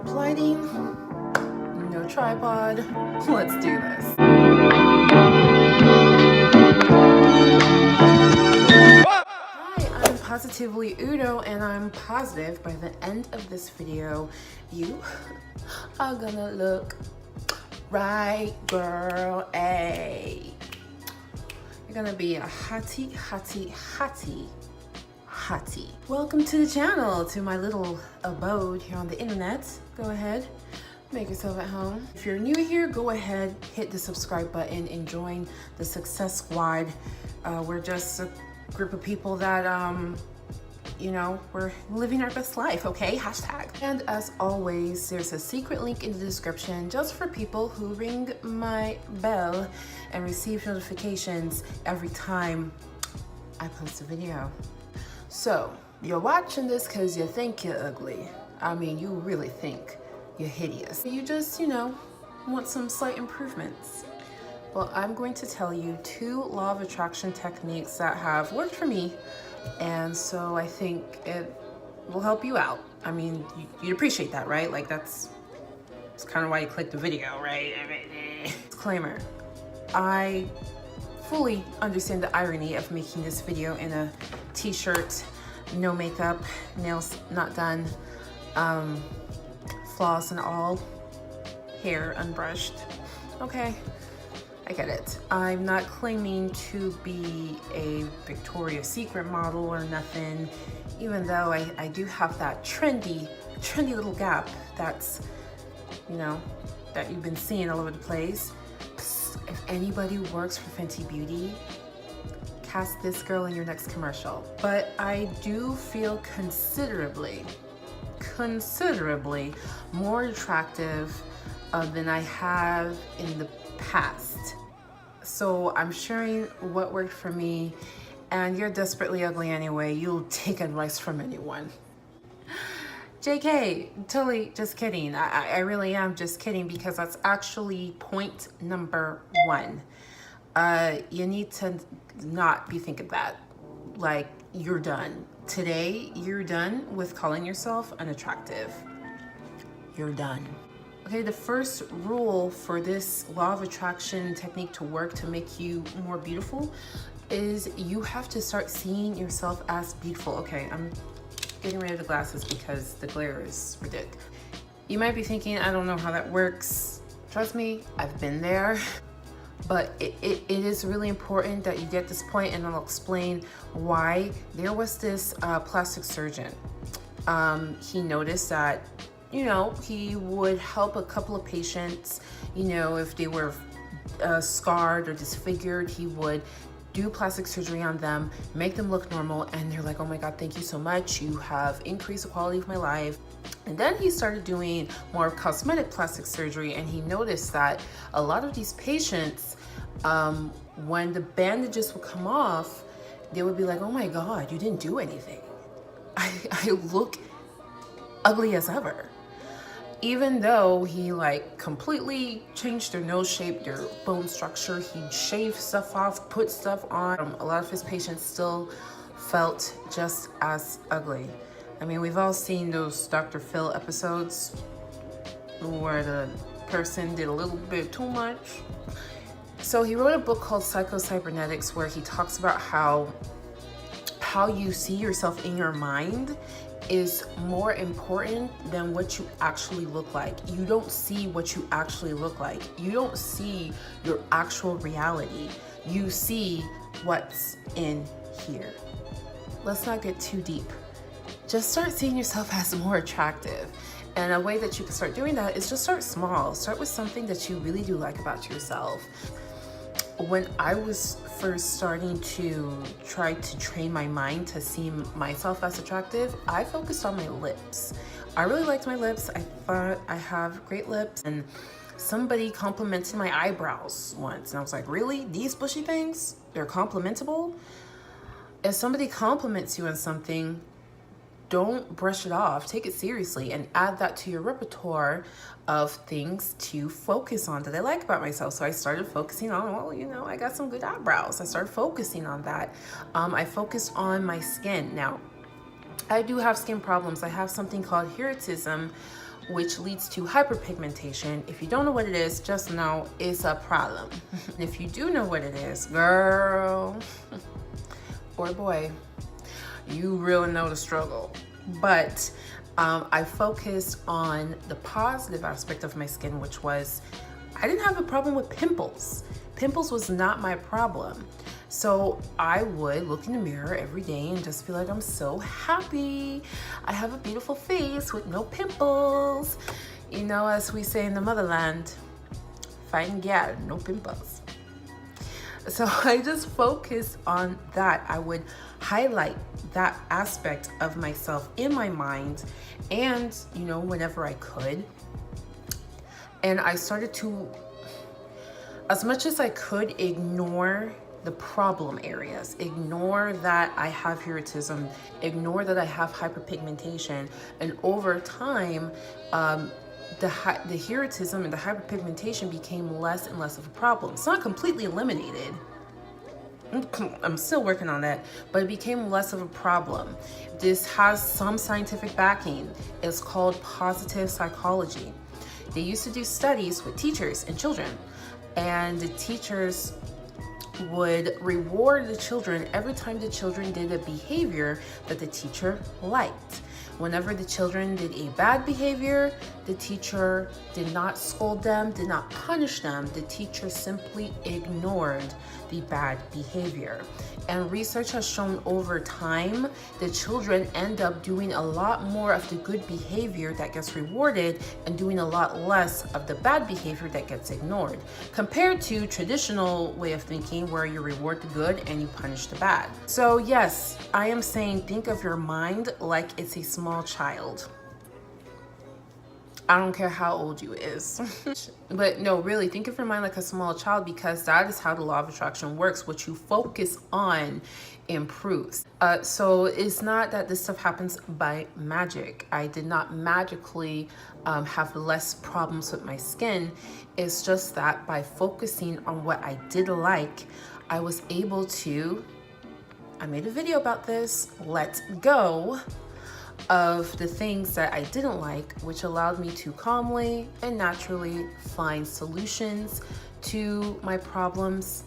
stop lighting, no tripod, let's do this. Hi, I'm Positively Udo, and I'm positive by the end of this video, you are gonna look right, girl. Ay. You're gonna be a hottie, hottie, hottie, hottie. Welcome to the channel, to my little abode here on the internet. Go ahead, make yourself at home. If you're new here, go ahead, hit the subscribe button and join the Success Squad. We're just a group of people that, you know, we're living our best life, okay? Hashtag. And as always, there's a secret link in the description just for people who ring my bell and receive notifications every time I post a video. So, you're watching this because you think you're ugly. I mean, you really think you're hideous. You just, you know, want some slight improvements. Well, I'm going to tell you 2 law of attraction techniques that have worked for me, and so I think it will help you out. I mean, you'd appreciate that, right? Like that's kind of why you clicked the video, right? Disclaimer, I fully understand the irony of making this video in a t-shirt, no makeup, nails not done, floss and all, hair unbrushed. Okay, I get it. I'm not claiming to be a Victoria's Secret model or nothing, even though I do have that trendy little gap that's, you know, that you've been seeing all over the place. Psst, if anybody works for Fenty Beauty, cast this girl in your next commercial. But I do feel considerably more attractive than I have in the past. So I'm sharing what worked for me, and you're desperately ugly anyway. You'll take advice from anyone. JK, totally just kidding. I really am just kidding, because that's actually point number 1. You need to not be thinking that like you're done. Today, you're done with calling yourself unattractive. You're done. Okay, the first rule for this law of attraction technique to work to make you more beautiful is you have to start seeing yourself as beautiful. Okay, I'm getting rid of the glasses because the glare is ridiculous. You might be thinking, I don't know how that works. Trust me, I've been there. But it is really important that you get this point, and I'll explain why. There was this plastic surgeon. He noticed that, you know, he would help a couple of patients, you know, if they were scarred or disfigured, he would do plastic surgery on them, make them look normal, and they're like, oh my God, thank you so much. You have increased the quality of my life. And then he started doing more cosmetic plastic surgery, and he noticed that a lot of these patients, when the bandages would come off, they would be like, oh my God, you didn't do anything. I look ugly as ever. Even though he like completely changed their nose shape, their bone structure, he'd shave stuff off, put stuff on. A lot of his patients still felt just as ugly. I mean, we've all seen those Dr. Phil episodes where the person did a little bit too much. So he wrote a book called Psycho-Cybernetics, where he talks about how you see yourself in your mind is more important than what you actually look like. You don't see what you actually look like. You don't see your actual reality. You see what's in here. Let's not get too deep. Just start seeing yourself as more attractive. And a way that you can start doing that is just start small. Start with something that you really do like about yourself. When I was first starting to try to train my mind to see myself as attractive, I focused on my lips. I really liked my lips. I thought I have great lips, and somebody complimented my eyebrows once, and I was like, really? These bushy things? They're complimentable? If somebody compliments you on something, don't brush it off. Take it seriously and add that to your repertoire of things to focus on that I like about myself. So I started focusing on, well, you know, I got some good eyebrows. I started focusing on that. I focused on my skin. Now, I do have skin problems. I have something called hirsutism, which leads to hyperpigmentation. If you don't know what it is, just know it's a problem. And if you do know what it is, girl or boy, you really know the struggle. But I focused on the positive aspect of my skin, which was I didn't have a problem with pimples. Pimples was not my problem. So I would look in the mirror every day and just feel like I'm so happy. I have a beautiful face with no pimples. You know, as we say in the motherland, fine gal, no pimples. So I just focused on that. I would highlight that aspect of myself in my mind and, you know, whenever I could. And I started to, as much as I could, ignore the problem areas, ignore that I have hirsutism, ignore that I have hyperpigmentation. And over time, the hirsutism and the hyperpigmentation became less and less of a problem. It's not completely eliminated. I'm still working on that, but it became less of a problem. This has some scientific backing. It's called positive psychology. They used to do studies with teachers and children, and the teachers would reward the children every time the children did a behavior that the teacher liked. Whenever the children did a bad behavior, the teacher did not scold them, did not punish them. The teacher simply ignored the bad behavior. And research has shown over time, the children end up doing a lot more of the good behavior that gets rewarded and doing a lot less of the bad behavior that gets ignored, compared to traditional way of thinking where you reward the good and you punish the bad. So yes, I am saying think of your mind like it's a small child. I don't care how old you is. But no, really, think of your mind like a small child, because that is how the law of attraction works. What you focus on improves. So it's not that this stuff happens by magic. I did not magically have less problems with my skin. It's just that by focusing on what I did like, I was able to, I made a video about this, let go of the things that I didn't like, which allowed me to calmly and naturally find solutions to my problems.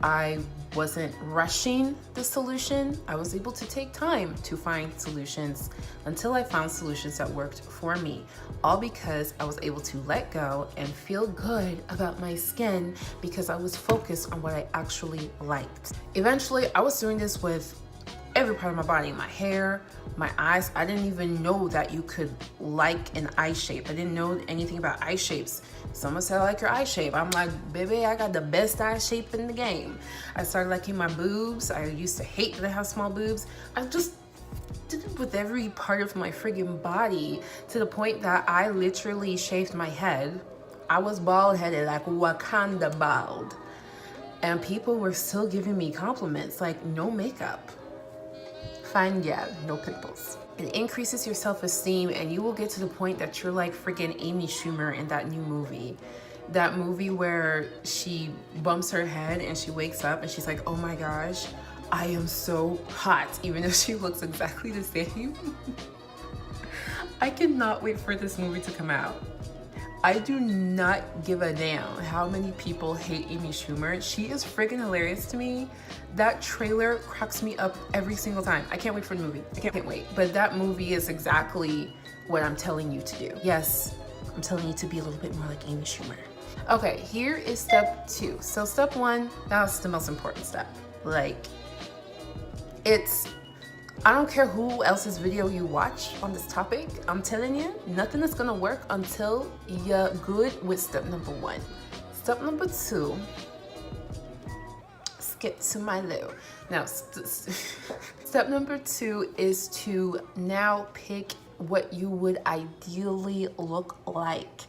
I wasn't rushing the solution. I was able to take time to find solutions until I found solutions that worked for me, all because I was able to let go and feel good about my skin because I was focused on what I actually liked. Eventually, I was doing this with every part of my body, my hair, my eyes. I didn't even know that you could like an eye shape. I didn't know anything about eye shapes. Someone said, I like your eye shape. I'm like, baby, I got the best eye shape in the game. I started liking my boobs. I used to hate that I have small boobs. I just did it with every part of my friggin' body, to the point that I literally shaved my head. I was bald headed, like Wakanda bald. And people were still giving me compliments, like no makeup. Fine gal, no pimples. It increases your self-esteem, and you will get to the point that you're like freaking Amy Schumer in that new movie. That movie where she bumps her head and she wakes up and she's like, oh my gosh, I am so hot, even though she looks exactly the same. I cannot wait for this movie to come out. I do not give a damn how many people hate Amy Schumer. She is freaking hilarious to me. That trailer cracks me up every single time. I can't wait for the movie. I can't wait. But that movie is exactly what I'm telling you to do. Yes, I'm telling you to be a little bit more like Amy Schumer. Okay, here is step 2. So step 1, that's the most important step. Like, I don't care who else's video you watch on this topic. I'm telling you, nothing is gonna work until you're good with step number 1. Step number 2, skip to my loo. Now, step number 2 is to now pick what you would ideally look like.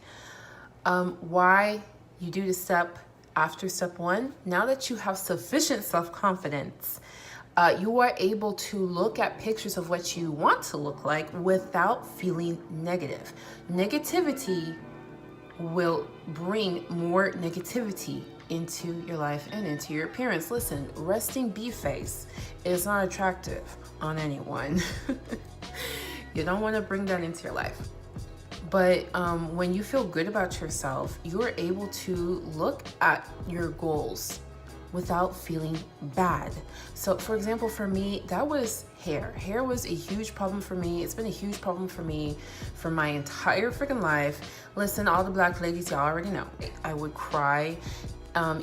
Why you do the step after step 1? Now that you have sufficient self-confidence, you are able to look at pictures of what you want to look like without feeling negative. Negativity will bring more negativity into your life and into your appearance. Listen, resting bee face is not attractive on anyone. You don't want to bring that into your life. But when you feel good about yourself, you're able to look at your goals without feeling bad. So for example, for me, that was hair. Hair was a huge problem for me. It's been a huge problem for me for my entire freaking life. Listen, all the black ladies, y'all already know. I would cry,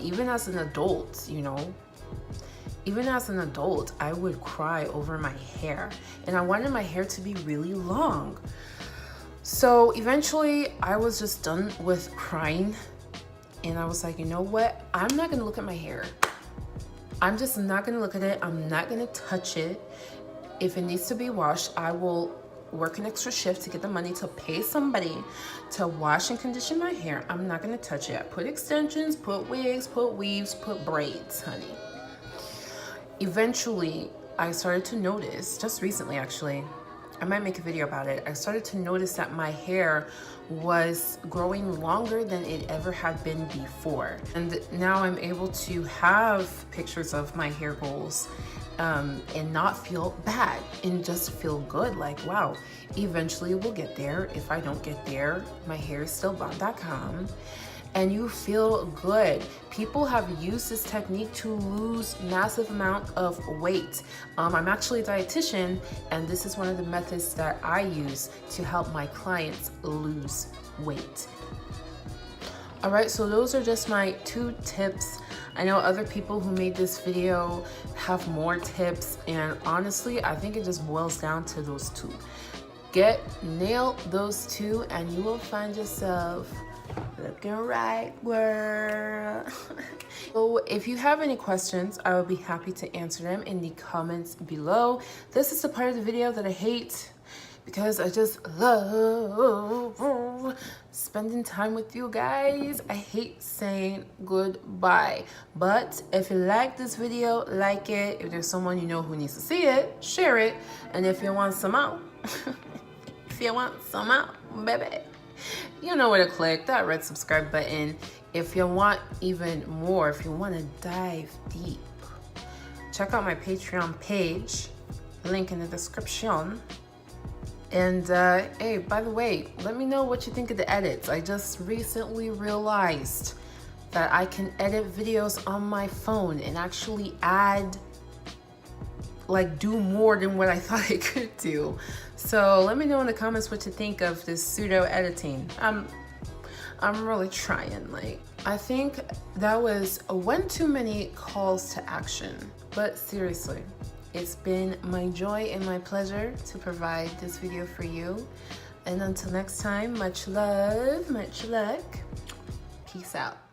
even as an adult, you know. Even as an adult, I would cry over my hair. And I wanted my hair to be really long. So eventually I was just done with crying. And I was like, you know what? I'm not gonna look at my hair. I'm just not gonna look at it. I'm not gonna touch it. If it needs to be washed, I will work an extra shift to get the money to pay somebody to wash and condition my hair. I'm not gonna touch it. I put extensions, put wigs, put weaves, put braids, honey. Eventually, I started to notice, just recently actually, I might make a video about it. I started to notice that my hair was growing longer than it ever had been before. And now I'm able to have pictures of my hair goals and not feel bad and just feel good. Like, wow, eventually we'll get there. If I don't get there, my hair is still bomb.com. And you feel good. People have used this technique to lose massive amount of weight. I'm actually a dietitian, and this is one of the methods that I use to help my clients lose weight. All right, so those are just my 2 tips. I know other people who made this video have more tips, and honestly, I think it just boils down to those 2. Nail those 2, and you will find yourself looking right, world. So if you have any questions, I will be happy to answer them in the comments below. This is the part of the video that I hate because I just love spending time with you guys. I hate saying goodbye. But if you like this video, like it. If there's someone you know who needs to see it, share it. And if you want some out, baby, you know where to click, that red subscribe button. If you want even more, if you want to dive deep, check out my Patreon page, link in the description. And hey, by the way, let me know what you think of the edits. I just recently realized that I can edit videos on my phone and actually add, like, do more than what I thought I could do. So let me know in the comments what you think of this pseudo editing. I'm really trying. Like, I think that was one too many calls to action. But seriously, it's been my joy and my pleasure to provide this video for you. And until next time, much love, much luck. Peace out.